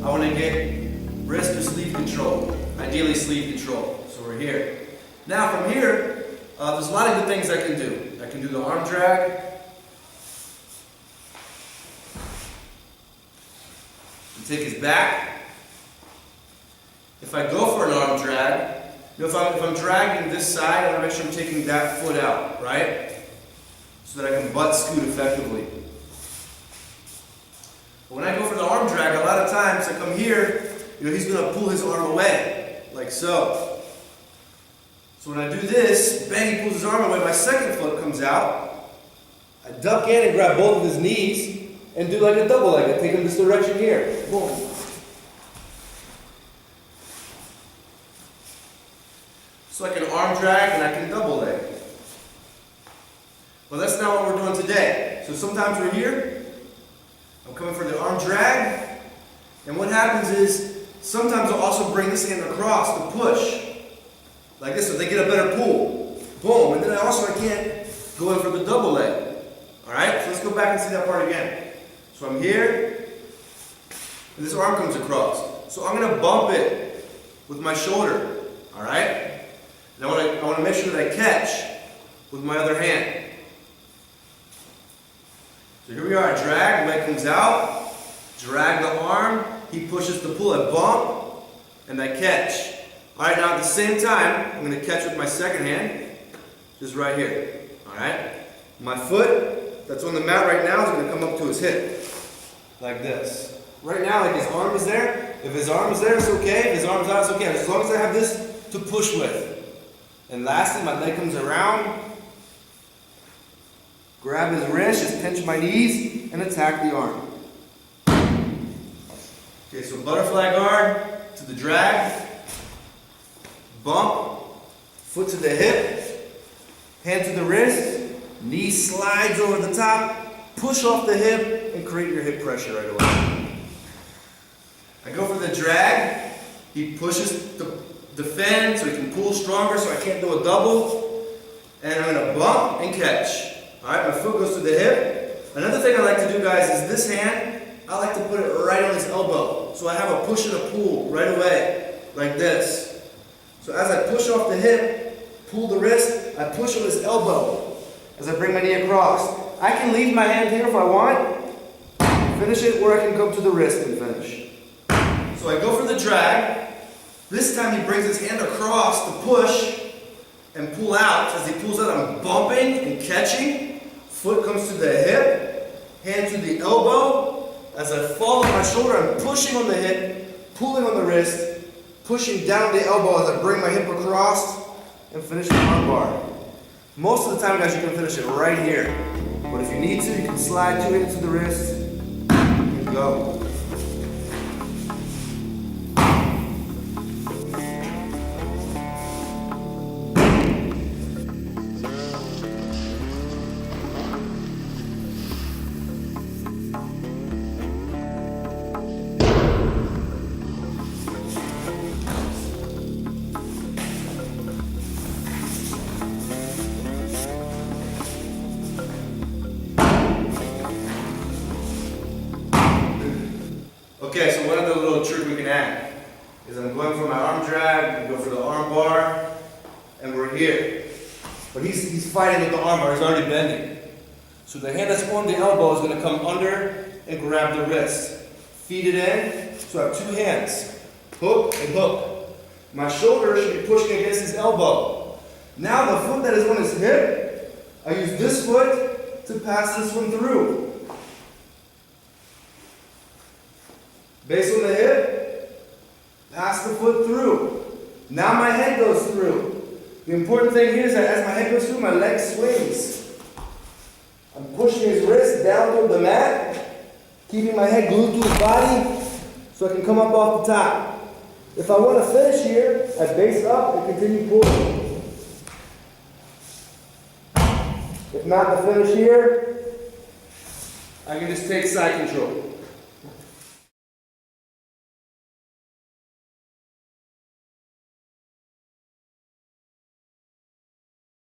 I want to get wrist or sleeve control, ideally sleeve control. So we're here. Now from here, there's a lot of good things I can do. I can do the arm drag. Take his back. If I go for an arm drag, if I'm dragging this side, I want to make sure I'm taking that foot out, right? So that I can butt scoot effectively. But when I go for the arm drag, a lot of times I come here, he's going to pull his arm away, like so. So when I do this, bang, he pulls his arm away, my second foot comes out. I duck in and grab both of his knees and do like a double leg. Take him this direction here. Boom. So I can arm drag and I can double leg. Well, that's not what we're doing today. So sometimes we're here, I'm coming for the arm drag, and what happens is, sometimes I'll also bring this hand across to push, like this, so they get a better pull. Boom, and then I can't go in for the double leg. Alright, so let's go back and see that part again. So I'm here, and this arm comes across. So I'm going to bump it with my shoulder, alright? And I want to make sure that I catch with my other hand. So here we are, I drag, leg comes out, drag the arm, he pushes to pull, I bump, and I catch. Alright, now at the same time, I'm going to catch with my second hand, just right here. Alright? My foot, that's on the mat right now, is going to come up to his hip. Like this. Right now, like his arm is there. If his arm is there, it's okay. If his arm is out, it's okay. As long as I have this to push with. And lastly, my leg comes around. Grab his wrist, just pinch my knees, and attack the arm. Okay, so butterfly guard to the drag. Bump. Foot to the hip. Hand to the wrist. Knee slides over the top. Push off the hip and create your hip pressure right away. I go for the drag. He pushes to defend so he can pull stronger so I can't do a double. And I'm going to bump and catch. Alright, my foot goes to the hip. Another thing I like to do, guys, is this hand, I like to put it right on his elbow. So I have a push and a pull right away, like this. So as I push off the hip, pull the wrist, I push on his elbow as I bring my knee across. I can leave my hand here if I want, finish it, or I can come to the wrist and finish. So I go for the drag. This time he brings his hand across to push and pull out. As he pulls out, I'm bumping and catching. Foot comes to the hip, hand to the elbow. As I fall on my shoulder, I'm pushing on the hip, pulling on the wrist, pushing down the elbow as I bring my hip across and finish the arm bar. Most of the time, guys, you can finish it right here. But if you need to, you can slide 2 hands to the wrist and go. Okay, so one other little trick we can add is I'm going for my arm drag, we go for the arm bar, and we're here. But he's fighting with the arm bar, he's already bending. So the hand that's on the elbow is going to come under and grab the wrist. Feed it in, so I have 2 hands, hook and hook. My shoulder should be pushing against his elbow. Now the foot that is on his hip, I use this foot to pass this one through. Base on the hip, pass the foot through. Now my head goes through. The important thing here is that as my head goes through, my leg swings. I'm pushing his wrist down toward the mat, keeping my head glued to his body so I can come up off the top. If I want to finish here, I base up and continue pulling. If not to finish here, I can just take side control.